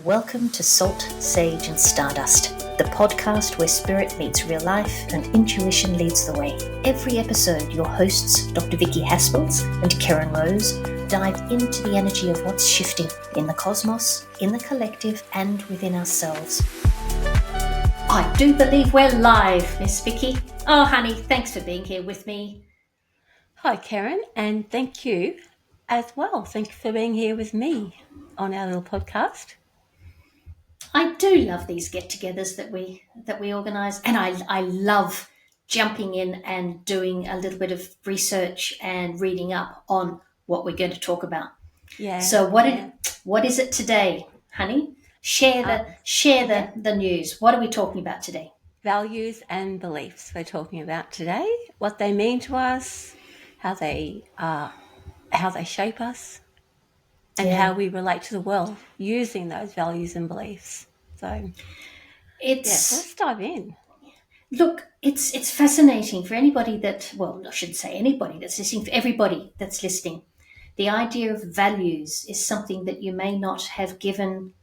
Welcome to Salt, Sage and Stardust, the podcast where spirit meets real life and intuition leads the way. Every episode, your hosts, Dr. Vicki Haspels and Keryn Rose, dive into the energy of what's shifting in the cosmos, in the collective and within ourselves. I do believe we're live, Miss Vicki. Oh, honey, thanks for being here with me. Hi, Keryn, and thank you as well. Thank you for being here with me on our little podcast. I do love these get-togethers that we organise, and I love jumping in and doing a little bit of research and reading up on what we're going to talk about. Yeah. So what is it today, honey? Share the news. What are we talking about today? Values and beliefs we're talking about today. What they mean to us, how they shape us, and how we relate to the world using those values and beliefs. So let's dive in. Look, it's fascinating for anybody that, well, I shouldn't say anybody that's listening, for everybody that's listening. The idea of values is something that you may not have given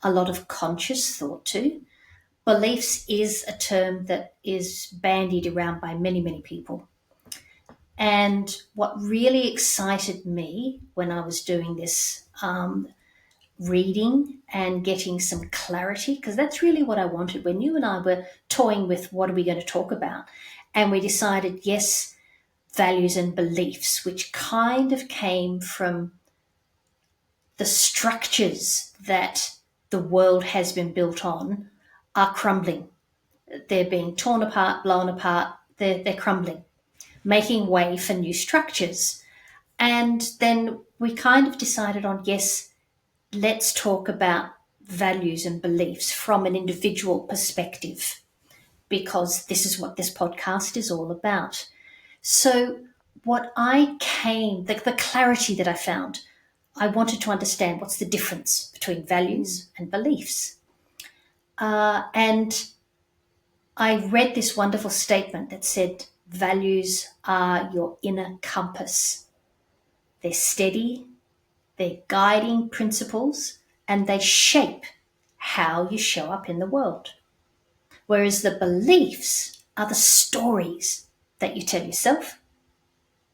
a lot of conscious thought to. Beliefs is a term that is bandied around by many, many people. And what really excited me when I was doing this reading and getting some clarity, because that's really what I wanted when you and I were toying with what are we going to talk about. And we decided, yes, values and beliefs, which kind of came from the structures that the world has been built on are crumbling. They're being torn apart, blown apart, they're crumbling, making way for new structures. And then we kind of decided on, yes, let's talk about values and beliefs from an individual perspective, because this is what this podcast is all about. So the clarity that I found, I wanted to understand what's the difference between values and beliefs. And I read this wonderful statement that said, values are your inner compass. They're steady, they're guiding principles, and they shape how you show up in the world. Whereas the beliefs are the stories that you tell yourself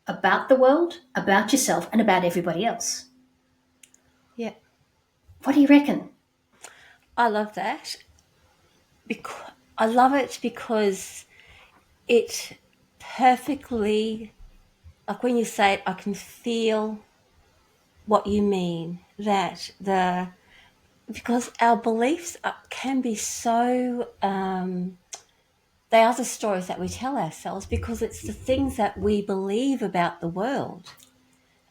about the world, about yourself, and about everybody else. Yeah. What do you reckon? I love that. I love it because it perfectly, like when you say it, I can feel what you mean, because our beliefs can be so, they are the stories that we tell ourselves, because it's the things that we believe about the world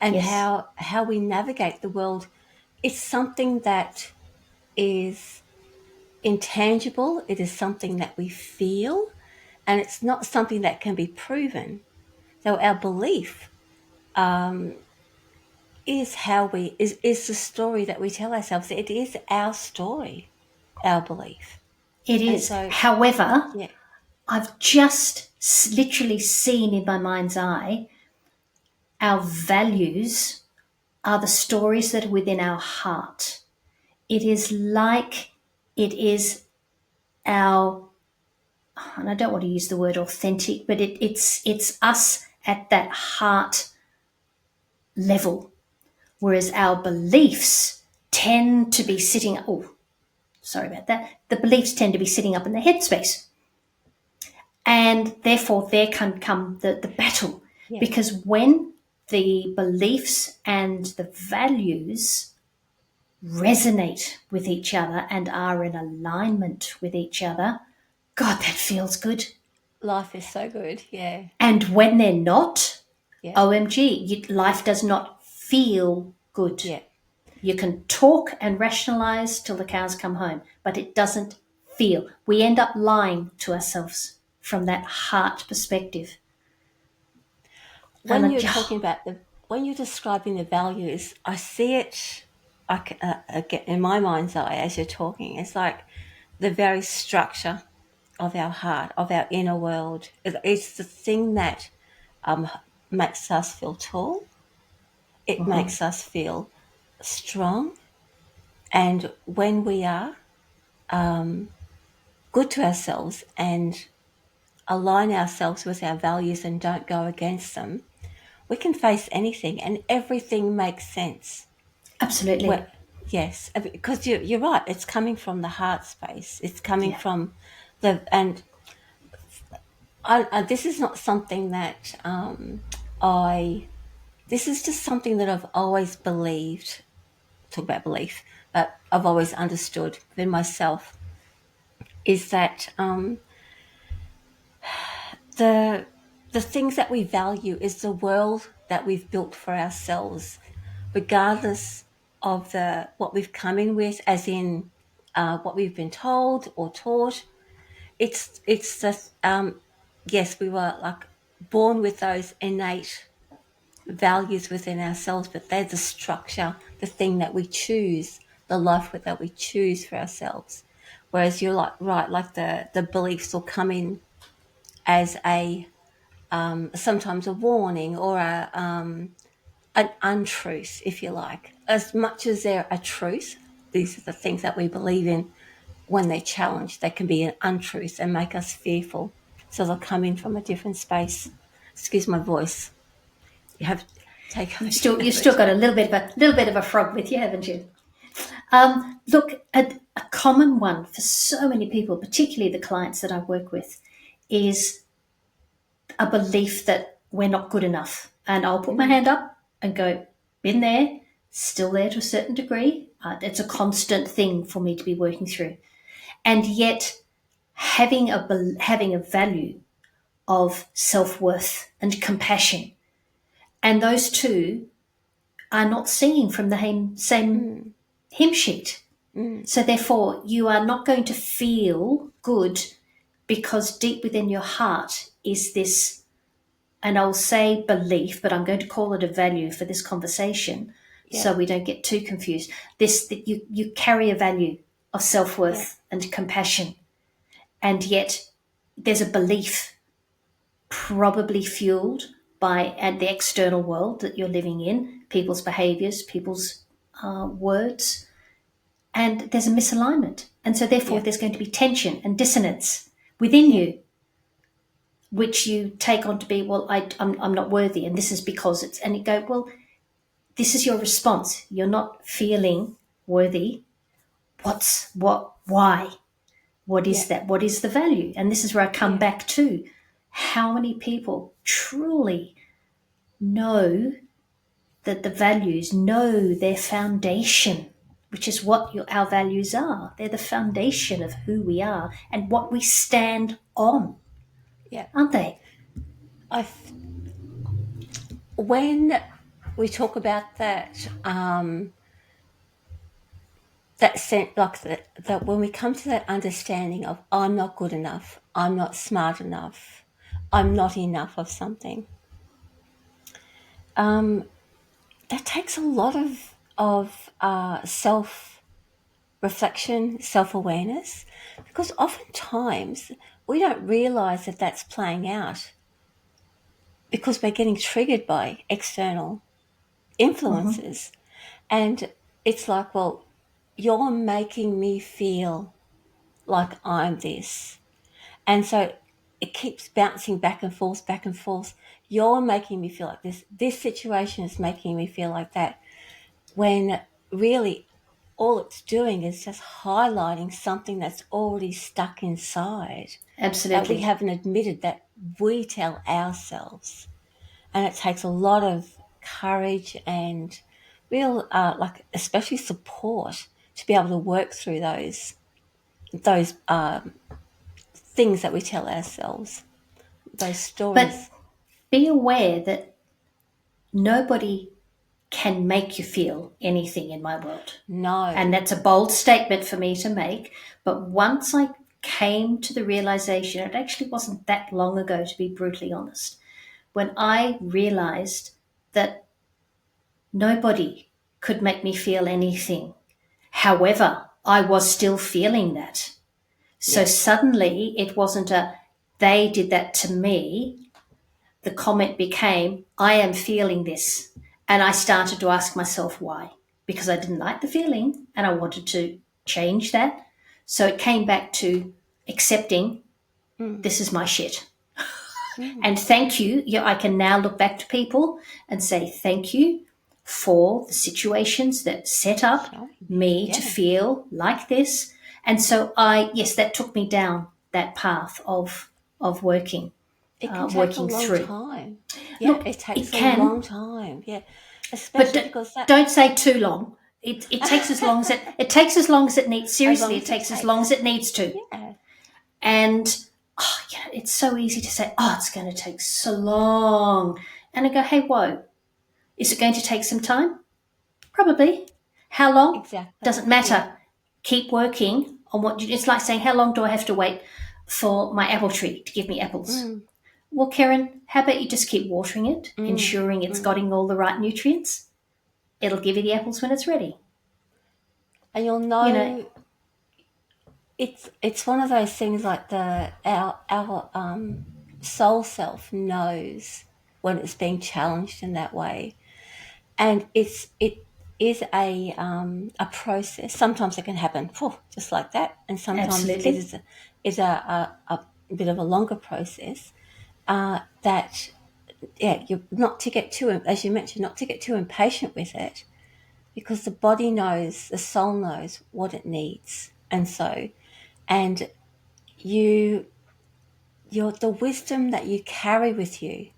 and how we navigate the world. It's something that is intangible. It is something that we feel, and it's not something that can be proven. So our belief is is the story that we tell ourselves. It is our story, our belief. It is. However, I've just literally seen in my mind's eye, our values are the stories that are within our heart. It is like it is our, and I don't want to use the word authentic, but it's us at that heart level. Whereas our beliefs tend to be sitting, the beliefs tend to be sitting up in the headspace. And therefore there can come the battle. Yeah. Because when the beliefs and the values resonate with each other and are in alignment with each other, God, that feels good. Life is so good, yeah. And when they're not, OMG, life does not feel good. Yeah. You can talk and rationalize till the cows come home, but it doesn't feel. We end up lying to ourselves from that heart perspective. When you're talking about when you're describing the values, I see it again in my mind's eye as you're talking. It's like the very structure of our heart, of our inner world. It's the thing that makes us feel tall. It makes us feel strong. And when we are good to ourselves and align ourselves with our values and don't go against them, we can face anything and everything makes sense. Absolutely. Yes, because you're right. It's coming from the heart space. It's coming Yeah. from and this is not something that I. This is just something that I've always believed. Talk about belief, but I've always understood within myself is that the the things that we value is the world that we've built for ourselves, regardless of the what we've come in with, as in what we've been told or taught. It's just yes, we were like born with those innate values within ourselves, but they're the structure, the thing that we choose, the life that we choose for ourselves. Whereas you're like right, like the beliefs will come in as a sometimes a warning or an untruth, if you like. As much as they're a truth, these are the things that we believe in. When they're challenged, they can be an untruth and make us fearful. So they'll come in from a different space. Excuse my voice. You have to take on You've still got a little bit of a frog with you, haven't you? Look, a common one for so many people, particularly the clients that I work with, is a belief that we're not good enough. And I'll put my hand up and go, been there, still there to a certain degree. It's a constant thing for me to be working through. And yet, having a value of self-worth and compassion, and those two are not singing from the same hymn sheet. So therefore, you are not going to feel good because deep within your heart is this, and I'll say belief, but I'm going to call it a value for this conversation so we don't get too confused. This, that you carry a value of self-worth and compassion, and yet there's a belief probably fueled by the external world that you're living in, people's behaviors, people's words, and there's a misalignment. And so therefore there's going to be tension and dissonance within you, which you take on to be, well, I'm not worthy, and this is because it's, and you go, well, this is your response. You're not feeling worthy. Why? What is that? What is the value? And this is where I come back to how many people truly know that the values, know their foundation, which is what our values are. They're the foundation of who we are and what we stand on, aren't they? When we talk about that, that sense, like that when we come to that understanding of I'm not good enough, I'm not smart enough, I'm not enough of something, that takes a lot of self reflection, self awareness, because oftentimes we don't realize that that's playing out because we're getting triggered by external influences. And it's like, well, you're making me feel like I'm this. And so it keeps bouncing back and forth, back and forth. You're making me feel like this. This situation is making me feel like that. When really all it's doing is just highlighting something that's already stuck inside. Absolutely. That we haven't admitted, that we tell ourselves. And it takes a lot of courage and real, like especially support to be able to work through those things that we tell ourselves, those stories. But be aware that nobody can make you feel anything in my world. No. And that's a bold statement for me to make. But once I came to the realization, it actually wasn't that long ago, to be brutally honest, when I realized that nobody could make me feel anything. However, I was still feeling that. So suddenly it wasn't they did that to me. The comment became, I am feeling this. And I started to ask myself why. because I didn't like the feeling and I wanted to change that. So it came back to accepting this is my shit. And thank you. Yeah, I can now look back to people and say thank you for the situations that set up me to feel like this. And so yes, that took me down that path of working. It can take working a long through. time. Yeah, Look, it takes it a can, long time. Yeah, but especially because that don't say too long. It takes as long as it takes as long as it needs. as long Seriously, it as it takes as long as it needs to. Yeah, And it's so easy to say, oh, it's going to take so long. And I go, hey, whoa, is it going to take some time? Probably. How long? exactly. Doesn't Yeah. matter. Keep working on what it's like saying, how long do I have to wait for my apple tree to give me apples? Well, Keryn, how about you just keep watering it, ensuring it's getting all the right nutrients? It'll give you the apples when it's ready. And you'll You know, know it's one of those things like our soul self knows when it's being challenged in that way, and it is a process. Sometimes it can happen just like that, and sometimes it absolutely. is a bit of a longer process. That you're not to get too, as you mentioned, not to get too impatient with it, because the body knows, the soul knows what it needs, and the wisdom that you carry with you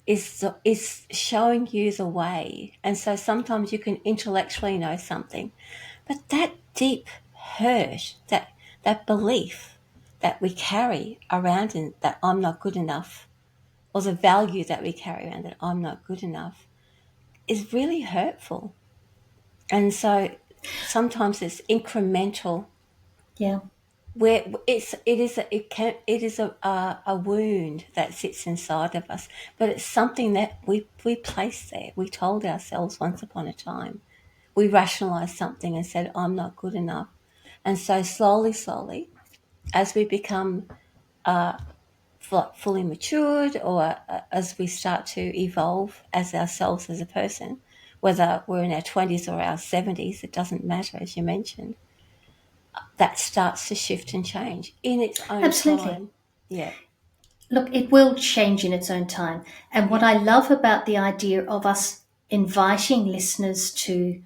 is showing you the way. And so sometimes you can intellectually know something, but that deep hurt, that belief that we carry around in that I'm not good enough, or the value that we carry around that I'm not good enough, is really hurtful. And so sometimes it's incremental, Yeah, where it is a wound that sits inside of us, but it's something that we placed there. We told ourselves once upon a time. We rationalized something and said, I'm not good enough. And so slowly, as we become fully matured, or as we start to evolve as ourselves as a person, whether we're in our 20s or our 70s, it doesn't matter, as you mentioned, that starts to shift and change in its own absolutely. time. Yeah, Look, it will change in its own time. And what yeah, I love about the idea of us inviting listeners to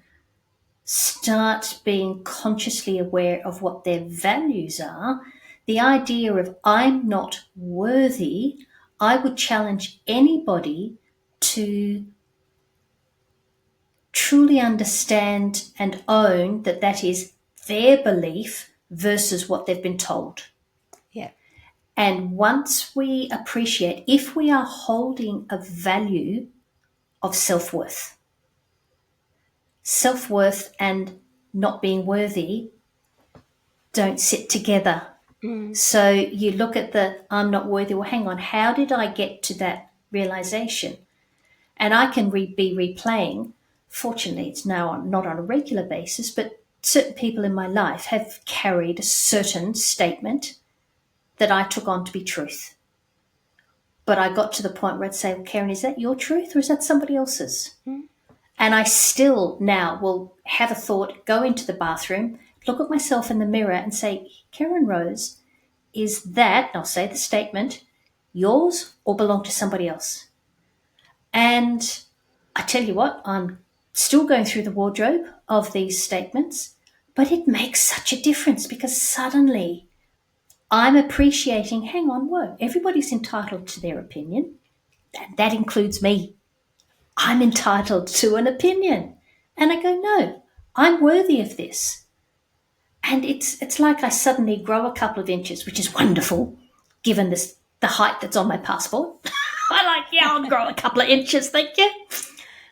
start being consciously aware of what their values are, the idea of I'm not worthy, I would challenge anybody to truly understand and own that that is their belief versus what they've been told. yeah, And once we appreciate, if we are holding a value of self worth and not being worthy don't sit together. So you look at the I'm not worthy. Well, hang on, how did I get to that realization? And I can be replaying. Fortunately, it's now not on a regular basis, but certain people in my life have carried a certain statement that I took on to be truth. But I got to the point where I'd say, well, Keryn, is that your truth or is that somebody else's? And I still now will have a thought, go into the bathroom, look at myself in the mirror and say, Keryn Rose, is that, I'll say the statement, yours or belong to somebody else? And I tell you what, I'm still going through the wardrobe of these statements, but it makes such a difference because suddenly I'm appreciating, hang on, whoa, everybody's entitled to their opinion. And that includes me. I'm entitled to an opinion. And I go, no, I'm worthy of this. And it's like I suddenly grow a couple of inches, which is wonderful, given the height that's on my passport. I like, yeah, I'll grow a couple of inches, thank you.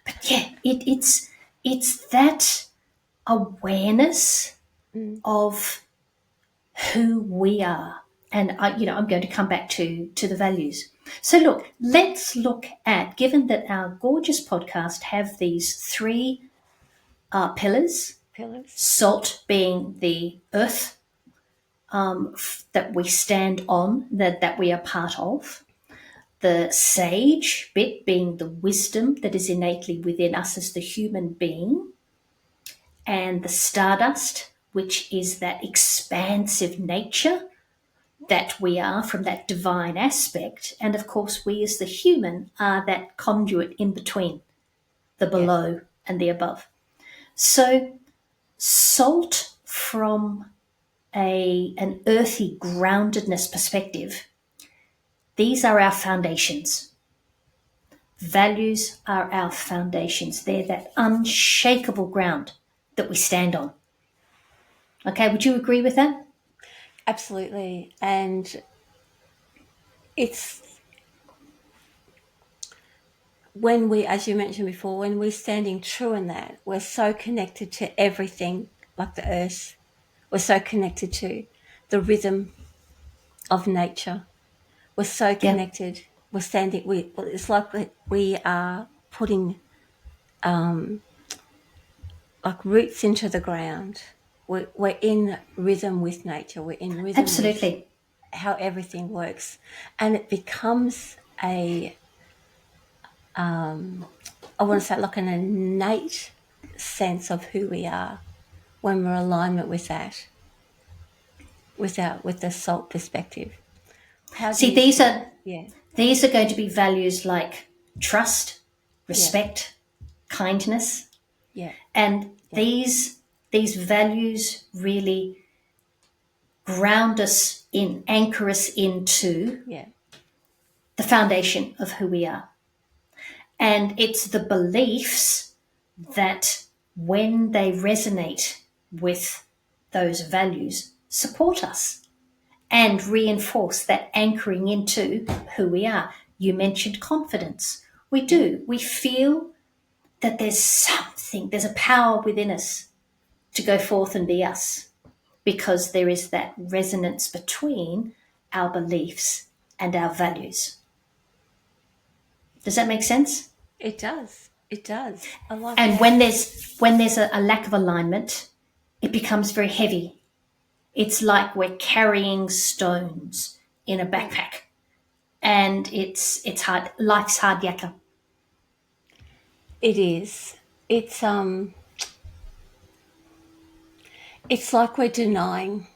But yeah, it's that awareness of who we are. And I'm going to come back to the values. So look, let's look at, given that our gorgeous podcast have these three pillars, pillars. salt being the earth that we stand on, that we are part of, the sage bit being the wisdom that is innately within us as the human being, and the Stardust, which is that expansive nature that we are from that divine aspect. And of course, we as the human are that conduit in between the Yeah. below and the above. So, salt from an earthy groundedness perspective, these are our foundations. Values are our foundations. They're that unshakable ground that we stand on. Okay, would you agree with that? Absolutely. And it's when we, as you mentioned before, when we're standing true in that, we're so connected to everything, like the earth. We're so connected to the rhythm of nature. We're so Yeah, connected. We're standing. It's like we are putting like roots into the ground. We're in rhythm with nature. We're in rhythm with absolutely. how everything works, and it becomes a I want to say like an innate sense of who we are when we're in alignment with that, with the salt perspective. How do See, you see that? Yeah, these are going to be values like trust, yeah, respect, kindness, yeah, and yeah, these values really ground us in, anchor us into yeah, the foundation of who we are. And it's the beliefs that, when they resonate with those values, support us and reinforce that anchoring into who we are. You mentioned confidence. We yeah. do. We feel that there's something, there's a power within us to go forth and be us, because there is that resonance between our beliefs and our values. Does that make sense? It does. It does. I like And that. when there's a lack of alignment, it becomes very heavy. It's like we're carrying stones in a Yeah. backpack, and it's hard. Life's hard yakka. It is. It's it's like we're denying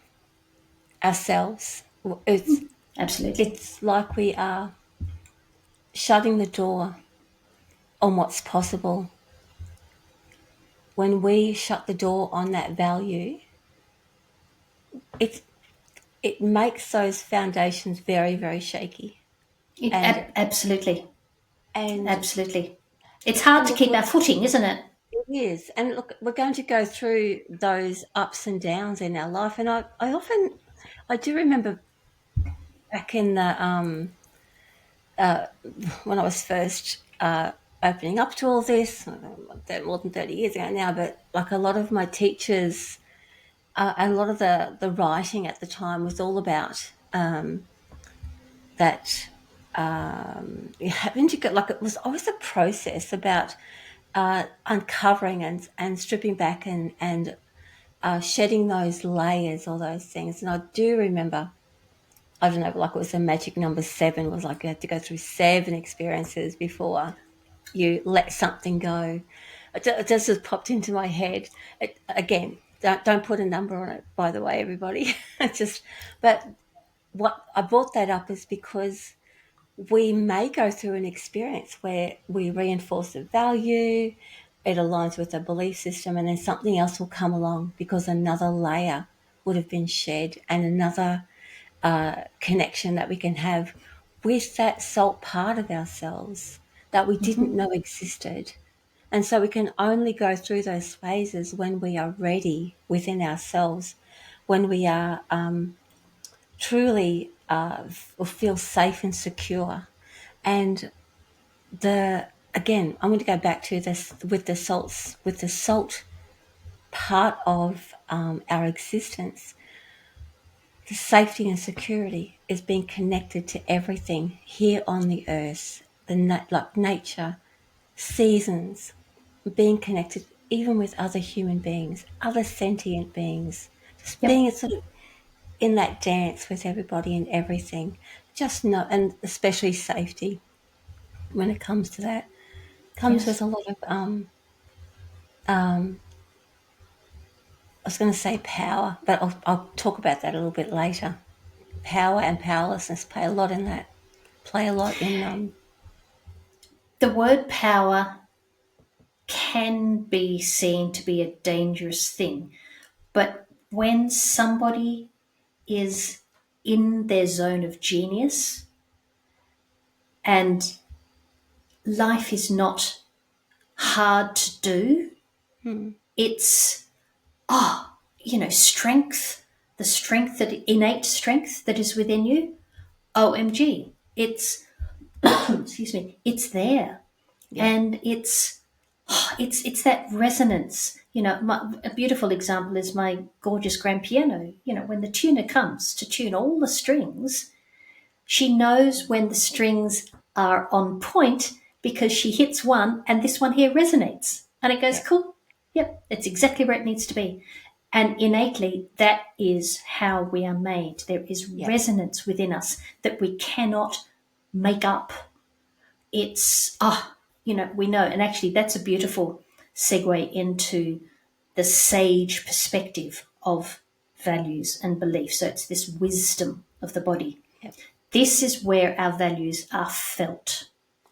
ourselves. Absolutely. It's like we are shutting the door on what's possible. When we shut the door on that value, it it makes those foundations very, very shaky. And Absolutely, and absolutely. It's hard and to look, keep our footing, isn't it? it is. And look, we're going to go through those ups and downs in our life. And I do remember back in the when I was first opening up to all this, more than 30 years ago now, but like a lot of my teachers, a lot of the writing at the time was all about that having to go, like it was always a process about uncovering and stripping back and shedding those layers, all those things. And I do remember, I don't know, like it was a magic number 7, was like you had to go through 7 experiences before you let something go. It just popped into my head. Again, don't put a number on it, by the way, everybody. But what I brought that up is because we may go through an experience where we reinforce a value, it aligns with a belief system, and then something else will come along because another layer would have been shed and another connection that we can have with that salt part of ourselves that we didn't know existed. And so we can only go through those phases when we are ready within ourselves, when we are truly feel safe and secure. And the again, I'm going to go back to this with the salts, with the salt part of our existence. The safety and security is being connected to everything here on the earth, like nature, seasons, being connected even with other human beings, other sentient beings, just Yep. being sort of in that dance with everybody and everything. Just know, and especially safety when it comes to that, comes with Yes. a lot of I was going to say power, but I'll talk about that a little bit later. Power and powerlessness play a lot in that. Play a lot in. The word power can be seen to be a dangerous thing, but when somebody is in their zone of genius and life is not hard to do, it's strength, the strength, that innate strength that is within you. OMG, it's excuse me, it's there. Yeah. And it's that resonance. A beautiful example is my gorgeous grand piano. When the tuner comes to tune all the strings, she knows when the strings are on point because she hits one and this one here resonates. And it goes, Yeah. cool. Yep, it's exactly where it needs to be. And innately, that is how we are made. There is resonance within us that we cannot make up. It's, we know. And actually, that's a beautiful segue into the sage perspective of values and beliefs. So it's this wisdom of the body. Yep. This is where our values are felt.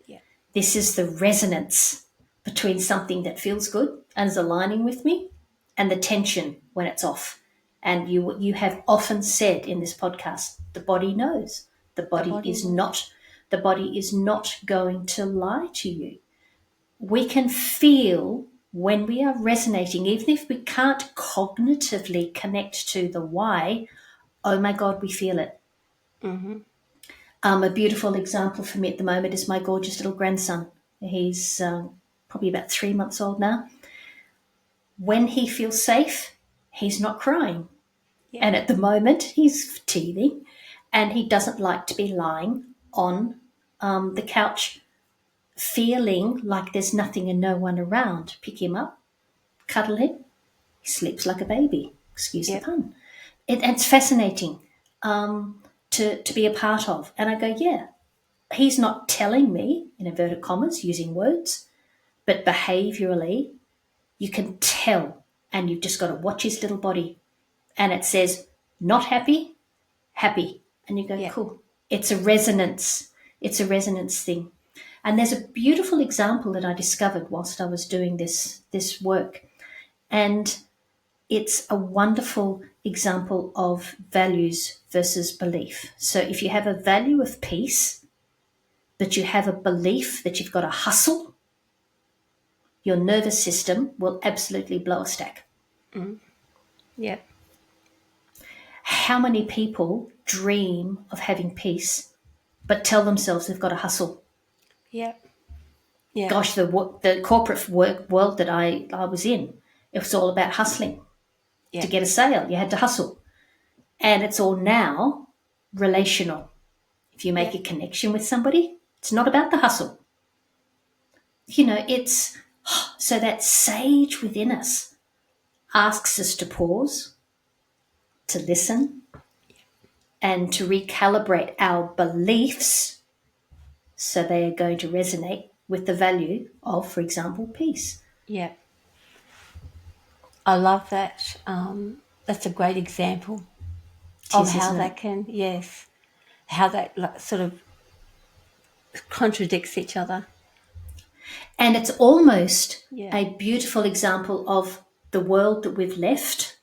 Yeah. This is the resonance between something that feels good and is aligning with me and the tension when it's off. And you have often said in this podcast, the body knows. The body is not going to lie to you. We can feel when we are resonating, even if we can't cognitively connect to the why. Oh my God, we feel it. Mm-hmm. A beautiful example for me at the moment is my gorgeous little grandson. He's probably about 3 months old now. When he feels safe, he's not crying. Yeah. And at the moment, he's teething and he doesn't like to be lying on the couch feeling like there's nothing and no one around. Pick him up, cuddle him, he sleeps like a baby. Excuse the pun. It's fascinating to be a part of. And I go, yeah, he's not telling me, in inverted commas, using words, but behaviorally, you can tell. And you've just got to watch his little body. And it says, not happy, happy. And you go, cool. It's a resonance. It's a resonance thing. And there's a beautiful example that I discovered whilst I was doing this work. And it's a wonderful example of values versus belief. So if you have a value of peace, but you have a belief that you've got to hustle, your nervous system will absolutely blow a stack. Yeah. How many people dream of having peace, but tell themselves they've got to hustle? Yeah. Yeah. Gosh, the corporate world that I was in, it was all about hustling. To get a sale, you had to hustle. And it's all now relational. If you make a connection with somebody, it's not about the hustle. It's so that sage within us asks us to pause, to listen, and to recalibrate our beliefs so they are going to resonate with the value of, for example, peace. Yeah. I love that. That's a great example of how that can, how that sort of contradicts each other. And it's almost a beautiful example of the world that we've left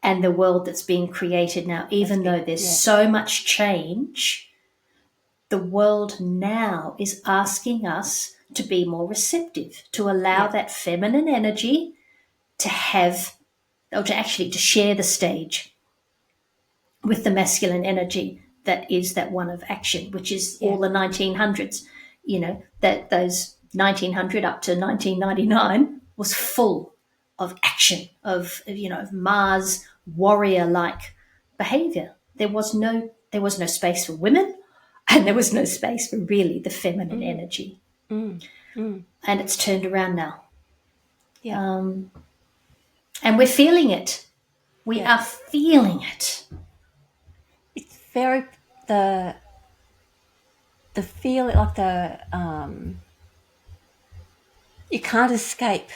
and the world that's being created now. Even though there's so much change, the world now is asking us to be more receptive, to allow that feminine energy to have, or to share the stage with the masculine energy that is that one of action, which is all the 1900s. That those 1900 up to 1999 was full of action, of Mars warrior like behavior. There was no space for women, and there was no space for really the feminine energy. And it's turned around now. And we're feeling it. We are feeling it. It's very the feeling, like you can't escape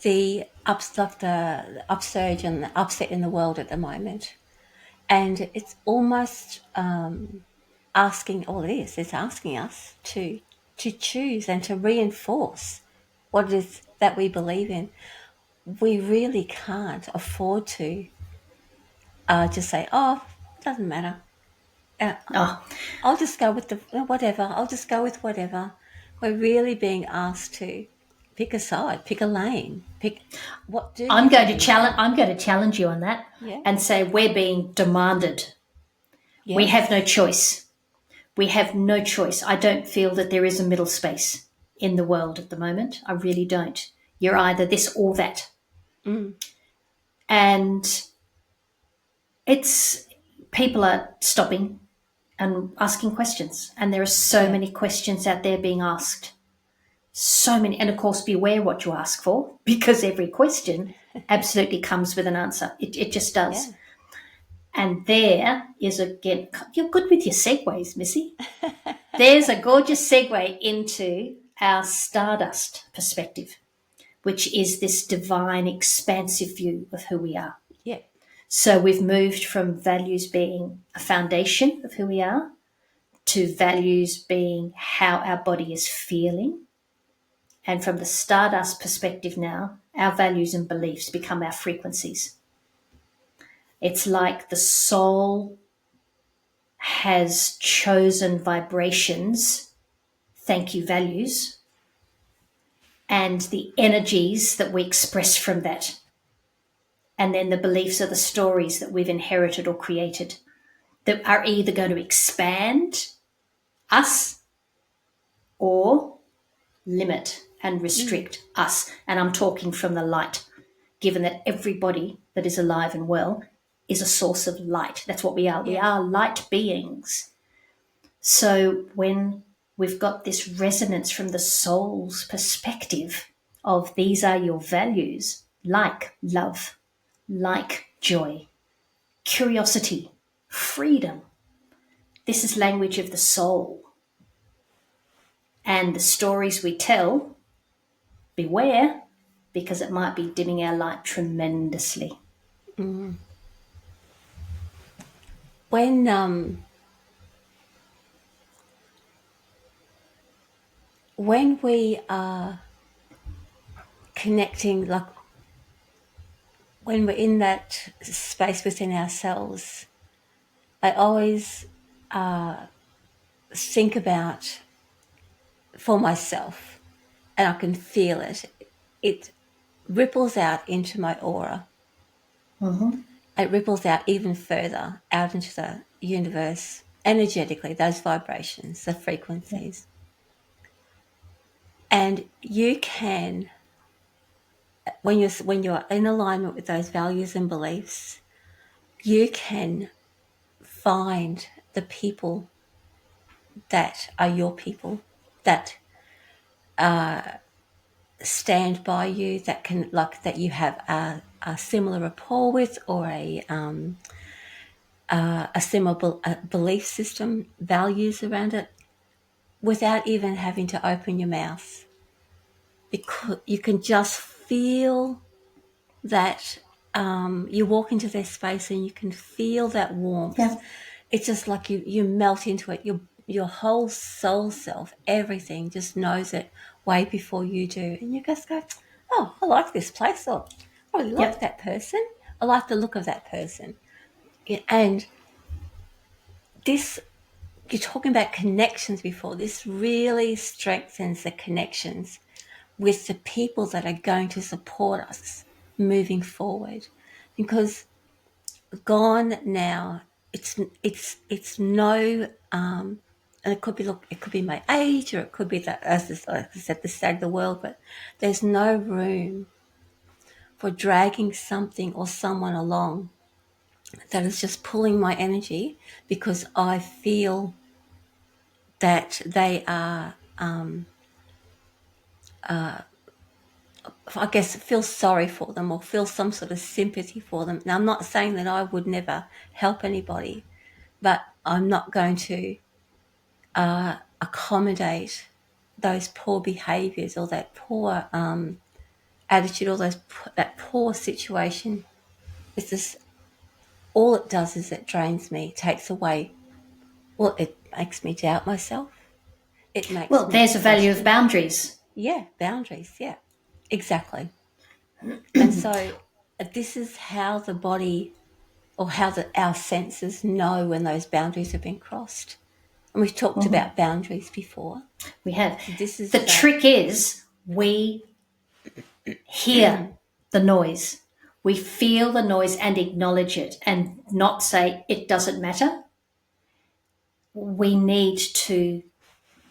the like the upsurge and the upset in the world at the moment. And it's almost asking, all it is, it's asking us to choose and to reinforce what it is that we believe in. We really can't afford to just say, oh, it doesn't matter. Uh, Oh, I'll just go with the whatever. I'll just go with whatever. We're really being asked to pick a side, pick a lane, pick what do you believe in? I'm going to challenge you on that Yeah. and say we're being demanded. We have no Yes. choice. We have no choice. I don't feel that there is a middle space in the world at the moment. I really don't. You're either this or that. Mm. And it's people are stopping and asking questions. And there are so Yeah. many questions out there being asked. So many. And of course, beware what you ask for, because every question absolutely comes with an answer. It just Yeah. does. And there is, again, you're good with your segues, Missy. There's a gorgeous segue into our Stardust perspective, which is this divine, expansive view of who we are. Yeah. So we've moved from values being a foundation of who we are to values being how our body is feeling. And from the Stardust perspective now, our values and beliefs become our frequencies. It's like the soul has chosen vibrations, thank you, values, and the energies that we express from that. And then the beliefs are the stories that we've inherited or created that are either going to expand us or limit and Mm. restrict us. And I'm talking from the light, given that everybody that is alive and well is a source of light. That's what we are. We Yeah. are light beings. So when we've got this resonance from the soul's perspective of these are your values, like love, like joy, curiosity, freedom. This is language of the soul. And the stories we tell, beware, because it might be dimming our light tremendously. Mm. When we are connecting, like when we're in that space within ourselves, I always think about for myself, and I can feel it. It ripples out into my aura. Mm-hmm. It ripples out even further out into the universe energetically, those vibrations, the Yeah. frequencies. And you can, when you're in alignment with those values and beliefs, you can find the people that are your people, that stand by you, that can, like, that you have a similar rapport with, or a similar belief system, values around it, without even having to open your mouth, because you can just feel that. You walk into their space and you can feel that warmth. Yeah. It's just like you melt into it. Your whole soul self, everything just knows it way before you do. And you just go, oh, I like this place, or I really like Yep. that person. I like the look of that person. Yeah. And this, you're talking about connections before. This really strengthens the connections with the people that are going to support us moving forward, because gone now, it's no, and it could be, look, it could be my age, or it could be that, like I said, the state of the world, but there's no room for dragging something or someone along that is just pulling my energy, because I feel that they are, I guess, feel sorry for them or feel some sort of sympathy for them. Now, I'm not saying that I would never help anybody, but I'm not going to accommodate those poor behaviours or that poor attitude, all that poor situation, is this. All it does is it drains me, takes away. Well, it makes me doubt myself. It makes Well, me there's a value of question. boundaries. Yeah, boundaries. Yeah, exactly. And so this is how the body, or how our senses know when those boundaries have been crossed. And we've talked about boundaries before. We have. So this is The that. trick is we hear the noise. We feel the noise and acknowledge it and not say it doesn't matter. We need to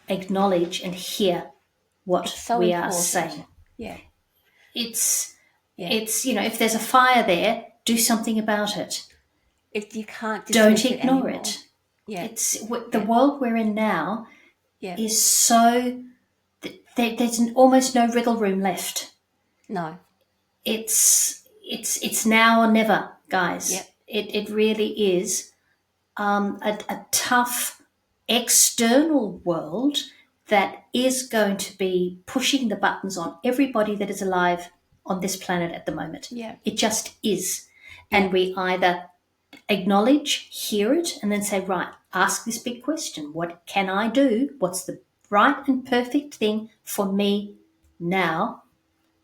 acknowledge and hear It's what so we are important. saying. Yeah, It's yeah. it's if there's a fire there, do something about it. If you can't Don't dismiss it ignore anymore. it. Yeah, It's the yeah, world we're in now yeah. is so there's almost no wriggle room left. No. It's now or never, guys. Yep. It really is a tough external world that is going to be pushing the buttons on everybody that is alive on this planet at the moment. Yeah. It just is. Yeah. And we either acknowledge, hear it, and then say, right, ask this big question. What can I do? What's the right and perfect thing for me now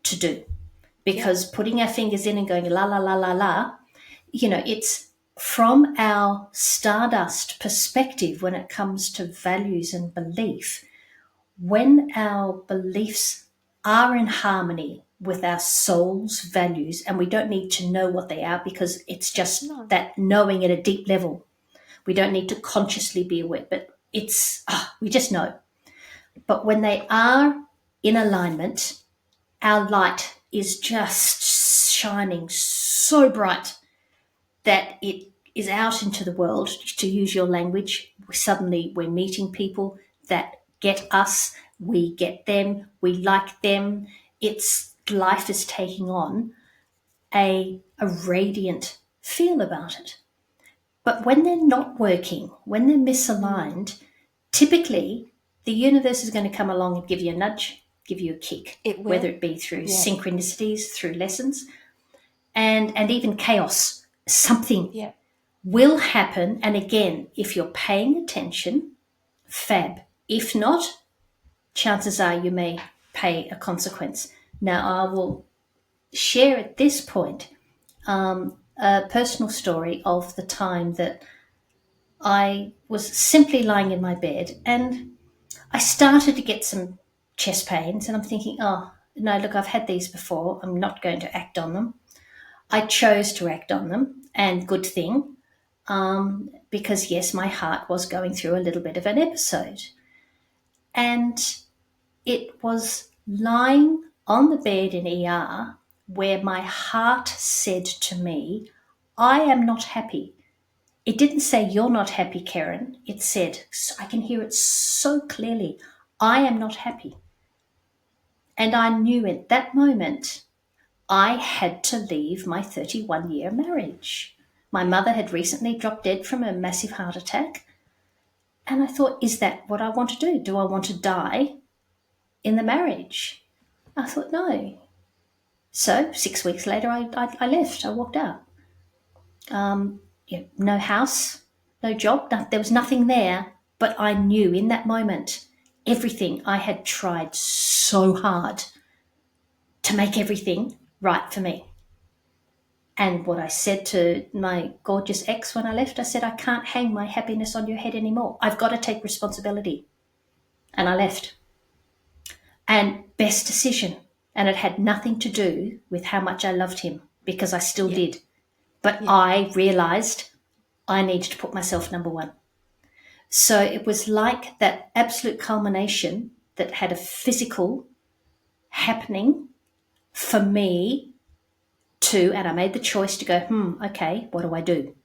to do? Because putting our fingers in and going la, la, la, la, la, it's from our Stardust perspective when it comes to values and belief. When our beliefs are in harmony with our soul's values, and we don't need to know what they are because it's just that knowing at a deep level. We don't need to consciously be aware, but we just know. But when they are in alignment, our light is just shining so bright that it is out into the world, to use your language. Suddenly we're meeting people that get us, we get them, we like them. It's life is taking on a radiant feel about it. But when they're not working, when they're misaligned, typically the universe is going to come along and give you a nudge, give you a kick, It will. whether it be through synchronicities, through lessons, and even chaos. Something will happen. And again, if you're paying attention, fab. If not, chances are you may pay a consequence. Now, I will share at this point a personal story of the time that I was simply lying in my bed and I started to get some chest pains, and I'm thinking, oh, no, look, I've had these before. I'm not going to act on them. I chose to act on them, and good thing, because yes, my heart was going through a little bit of an episode. And it was lying on the bed in ER where my heart said to me, I am not happy. It didn't say, you're not happy, Keryn. It said, I can hear it so clearly, I am not happy. And I knew at that moment I had to leave my 31-year marriage. My mother had recently dropped dead from a massive heart attack. And I thought, is that what I want to do? Do I want to die in the marriage? I thought, no. So 6 weeks later, I left. I walked out. No house, no job. There was nothing there. But I knew in that moment, everything I had tried so hard to make everything right for me. And what I said to my gorgeous ex when I left, I said, I can't hang my happiness on your head anymore. I've got to take responsibility. And I left. And best decision. And it had nothing to do with how much I loved him, because I still did. But I realized I needed to put myself number one. So it was like that absolute culmination that had a physical happening for me and I made the choice to go, okay, what do I do?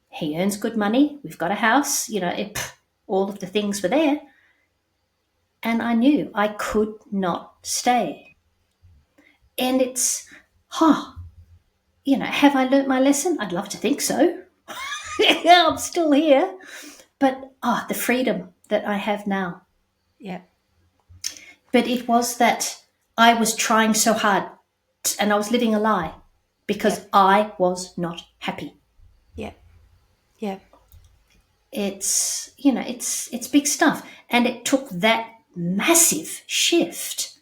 He earns good money. We've got a house. All of the things were there. And I knew I could not stay. And it's, have I learnt my lesson? I'd love to think so. I'm still here. But, the freedom that I have now. Yeah. But it was that I was trying so hard and I was living a lie because I was not happy. Yeah. Yeah. It's, it's big stuff. And it took that massive shift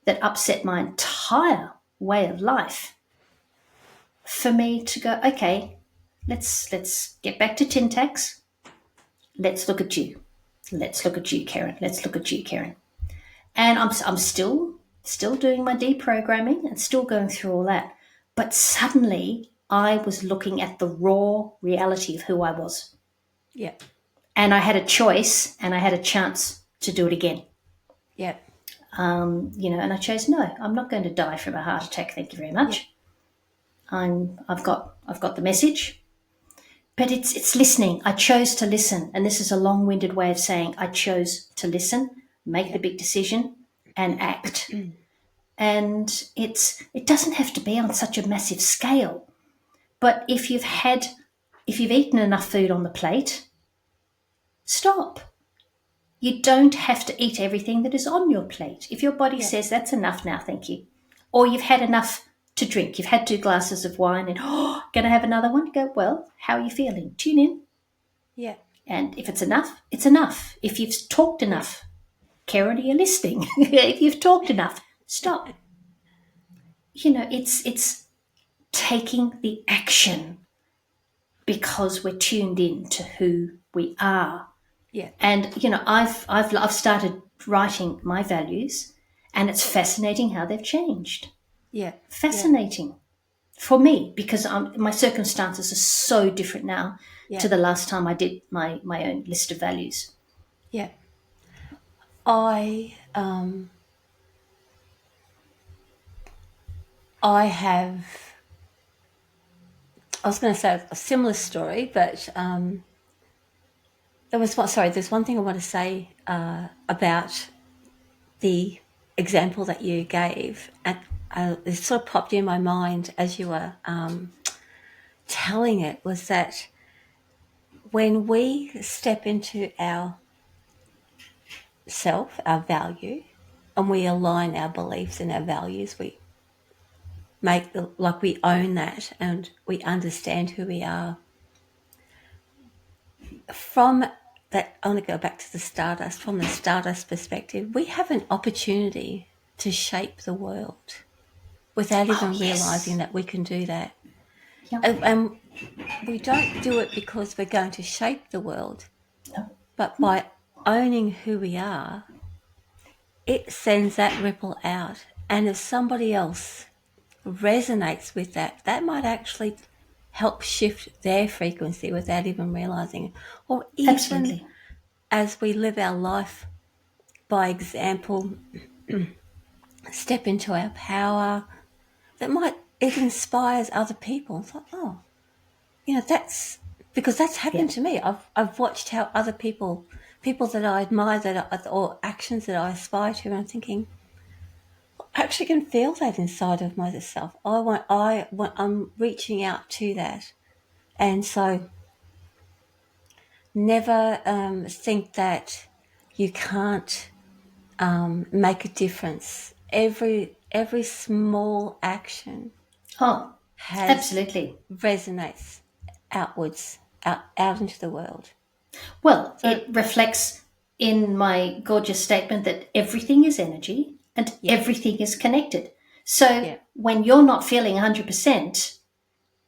that upset my entire way of life for me to go, okay, let's get back to tin tacks. Let's look at you. Let's look at you, Keryn. Let's look at you, Keryn. And I'm still doing my deprogramming and still going through all that. But suddenly I was looking at the raw reality of who I was. Yeah. And I had a choice and I had a chance to do it again. Yeah. And I chose no. I'm not going to die from a heart attack. Thank you very much. I've got the message, but it's listening. I chose to listen, and this is a long-winded way of saying I chose to listen, make the big decision, and act. And it doesn't have to be on such a massive scale, but if you've eaten enough food on the plate, stop. You don't have to eat everything that is on your plate. If your body says that's enough now, thank you. Or you've had enough to drink. You've had 2 glasses of wine and, going to have another one? Go, well, how are you feeling? Tune in. Yeah. And if it's enough, it's enough. If you've talked enough, Keryn, are you listening? If you've talked enough, stop. It's taking the action because we're tuned in to who we are. Yeah. And I've started writing my values, and it's fascinating how they've changed. Yeah. Fascinating for me because my circumstances are so different now to the last time I did my own list of values. Yeah. I was going to say a similar story, but there's one thing I want to say about the example that you gave. And it sort of popped in my mind as you were telling it, was that when we step into our self, our value, and we align our beliefs and our values, we we own that and we understand who we are. From that, I want to go back to the Stardust. From the Stardust perspective, we have an opportunity to shape the world without even realizing that we can do that. Yeah. And we don't do it because we're going to shape the world, but by owning who we are, it sends that ripple out. And if somebody else resonates with that, that might actually help shift their frequency without even realizing it. Or even Absolutely. as we live our life by example, step into our power, that might, it inspires other people. It's like, that's because that's happened to me. I've watched how other people that I admire, or actions that I aspire to, and I'm thinking, I actually can feel that inside of myself. I'm reaching out to that. And so never think that you can't make a difference. Every small action absolutely resonates outwards, out into the world. Well, it reflects in my gorgeous statement that everything is energy and everything is connected. So when you're not feeling 100%,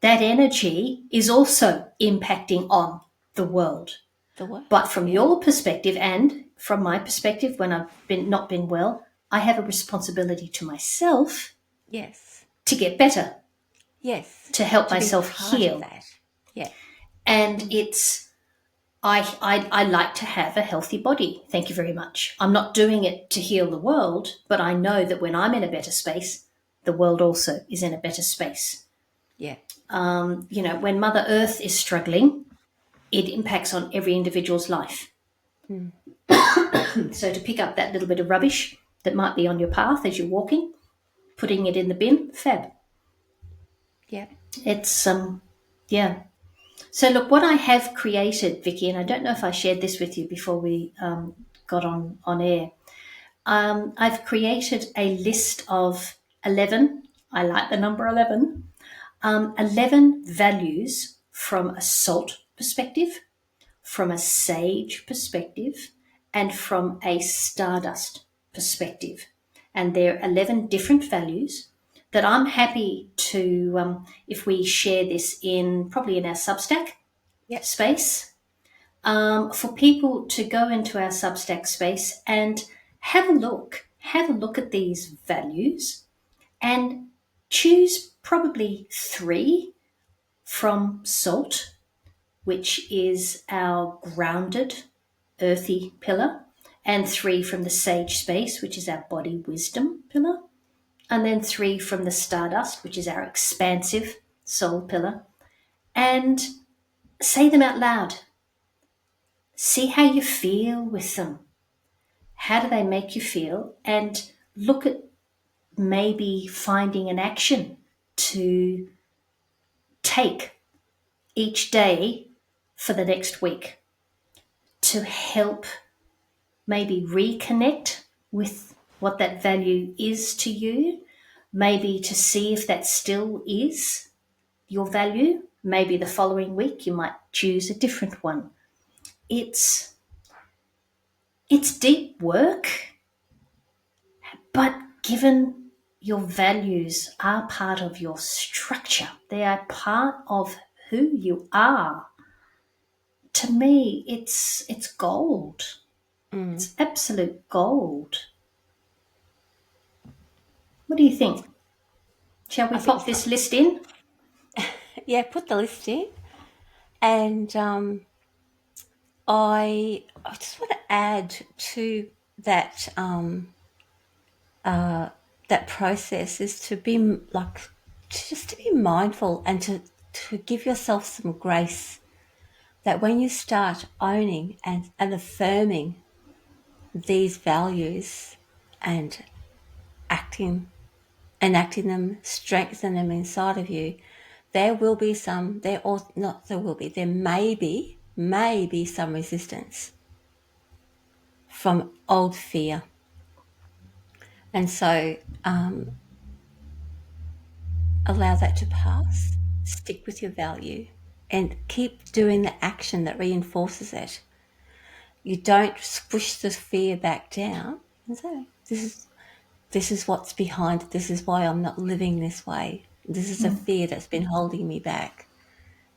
that energy is also impacting on the world. But from your perspective and from my perspective, when I've not been well, I have a responsibility to myself to get better. Yes. To help myself heal. Yeah. And it's, I like to have a healthy body. Thank you very much. I'm not doing it to heal the world, but I know that when I'm in a better space, the world also is in a better space. Yeah. When Mother Earth is struggling, it impacts on every individual's life. So to pick up that little bit of rubbish that might be on your path as you're walking, putting it in the bin, fab. Yeah. It's, So look, what I have created, Vicki, and I don't know if I shared this with you before we got on air, I've created a list of 11 I like the number 11. 11 values from a salt perspective, from a sage perspective, and from a stardust perspective. And there are 11 different values that I'm happy to, if we share this in probably in our Substack Yep. space, for people to go into our Substack space and have a look. Have a look at these values and choose probably 3 from salt, which is our grounded, earthy pillar, and 3 from the sage space, which is our body wisdom pillar, and then 3 from the stardust, which is our expansive soul pillar, and say them out loud. See how you feel with them. How do they make you feel? And look at maybe finding an action to take each day for the next week to help maybe reconnect with what that value is to you, maybe to see if that still is your value. Maybe the following week you might choose a different one. It's deep work, but given your values are part of your structure, they are part of who you are. To me, it's gold. It's absolute gold. What do you think? Shall we pop this list in? Yeah, put the list in. And I just want to add to that that process is to be just to be mindful and to give yourself some grace that when you start owning and affirming these values and enacting them, strengthening them inside of you, there will be some, there or not there will be, there may be some resistance from old fear. And so allow that to pass, stick with your value, and keep doing the action that reinforces it. You don't push the fear back down and say, this is what's behind it. This is why I'm not living this way. This is a fear that's been holding me back.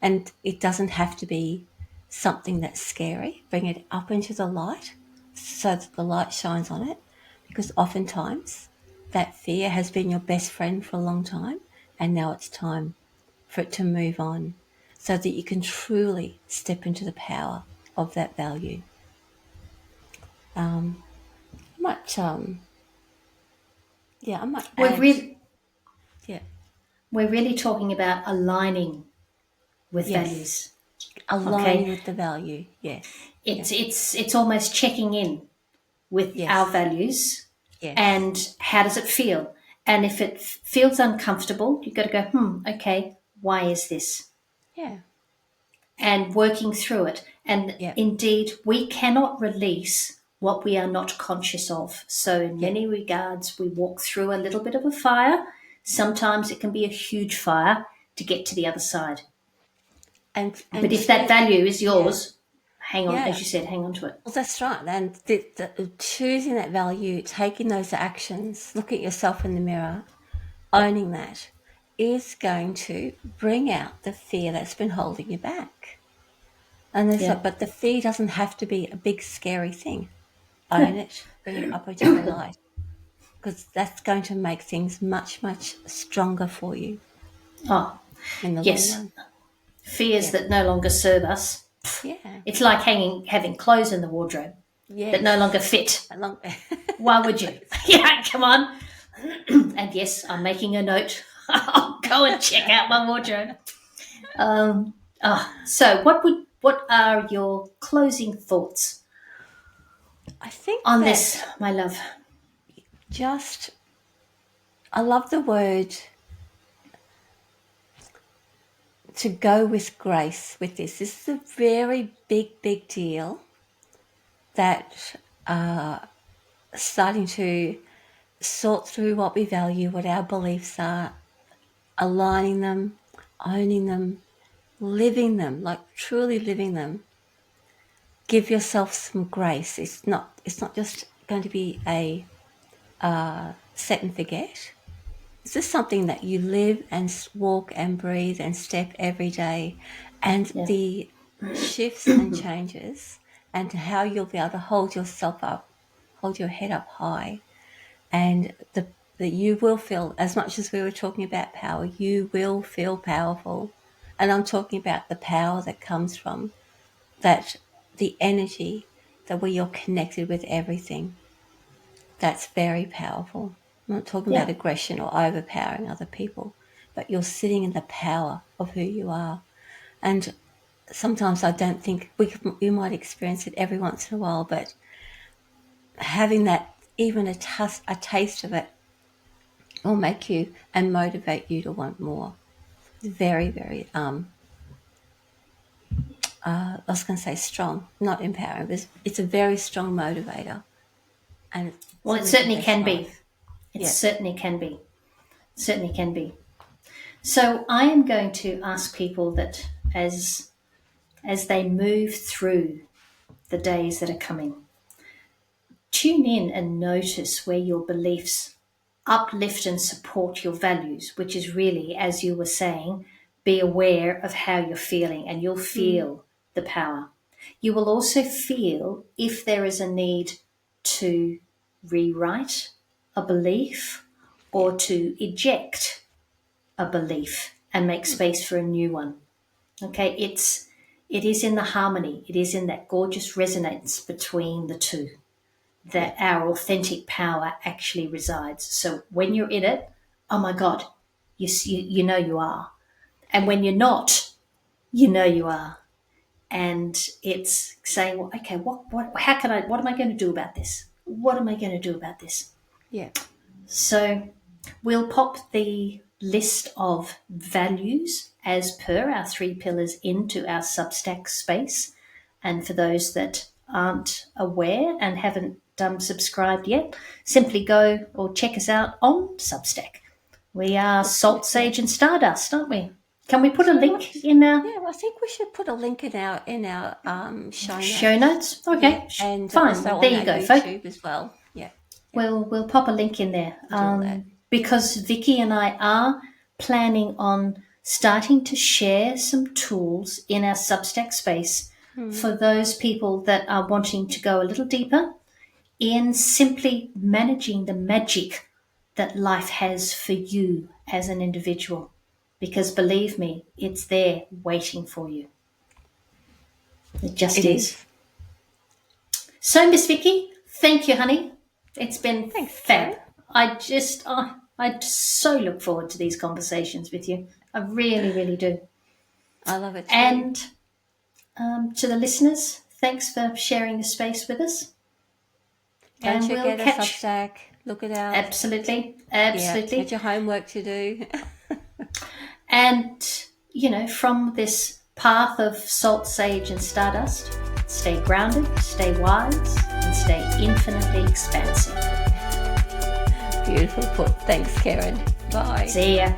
And it doesn't have to be something that's scary. Bring it up into the light so that the light shines on it. Because oftentimes that fear has been your best friend for a long time, and now it's time for it to move on so that you can truly step into the power of that value. I might, I might add, yeah, We're really talking about aligning with yes, values. aligning Okay, with the value, yes, yeah, it's almost checking in with our yes, values yes, and how does it feel. And if it feels uncomfortable, you've got to go, okay, why is this? yeah, And working through it. And yeah, indeed, we cannot release what we are not conscious of. So, in yeah. many regards, we walk through a little bit of a fire. Sometimes it can be a huge fire to get to the other side. And But if that value is yeah, yours, hang on, as yeah. you said, hang on to it. Well, that's right. And choosing that value, taking those actions, look at yourself in the mirror, owning that is going to bring out the fear that's been holding you back. And there's Yeah. but the fear doesn't have to be a big scary thing. Own it, bring it up into the light, because that's going to make things much, much stronger for you Oh, in the long yes. run. Fears Yeah. that no longer serve us. Yeah. It's like having clothes in the wardrobe that no longer Yes. fit. Along Why would you? Yeah, come on. And yes, I'm making a note. I'll go and check out my wardrobe. So what are your closing thoughts I think on this, that my love? just I love the word to go with grace with this. This is a very big, big deal that starting to sort through what we value, what our beliefs are, aligning them, owning them, living them, like truly living them. Give yourself some grace. It's not just going to be a set and forget. It's just something that you live and walk and breathe and step every day. And the shifts and changes and how you'll be able to hold yourself up, hold your head up high, and that you will feel, as much as we were talking about power, you will feel powerful. And I'm talking about the power that comes from that, the energy, that where you're connected with everything. That's very powerful. I'm not talking about aggression or overpowering other people, but you're sitting in the power of who you are. And sometimes I don't think we might experience it every once in a while, but having that, even a taste of it, will make you and motivate you to want more. Very, very, I was going to say strong, not empowering, but it's a very strong motivator. And it certainly can be. It certainly can be. Certainly can be. So I am going to ask people that as they move through the days that are coming, tune in and notice where your beliefs uplift and support your values, which is really, as you were saying, be aware of how you're feeling, and you'll feel the power. You will also feel if there is a need to rewrite a belief or to eject a belief and make space for a new one. Okay, it is in the harmony, it is in that gorgeous resonance between the two that our authentic power actually resides. So when you're in it, oh my God, you know you are. And when you're not, you know you are. And it's saying, well, okay, what am I going to do about this? What am I going to do about this? Yeah. So we'll pop the list of values as per our 3 pillars into our Substack space. And for those that aren't aware and haven't subscribed yet, simply go or check us out on Substack. We are Salt, Sage and Stardust, aren't we? Can we put a link in our... Yeah, well, I think we should put a link in our show notes. Okay, yeah. And fine. also there on you go, YouTube folks. as well. Yeah. We'll pop a link in there because Vicki and I are planning on starting to share some tools in our Substack space for those people that are wanting to go a little deeper in simply managing the magic that life has for you as an individual. Because believe me, it's there waiting for you. It just is. So, Miss Vicki, thank you, honey. It's been fab. I just so look forward to these conversations with you. I really, really do. I love it too. And to the listeners, thanks for sharing the space with us. And check out the Substack. Look it out. Absolutely. Yeah, get your homework to do. And, from this path of salt, sage and stardust, stay grounded, stay wise, and stay infinitely expansive. Beautiful put. Thanks, Keryn. Bye. See ya.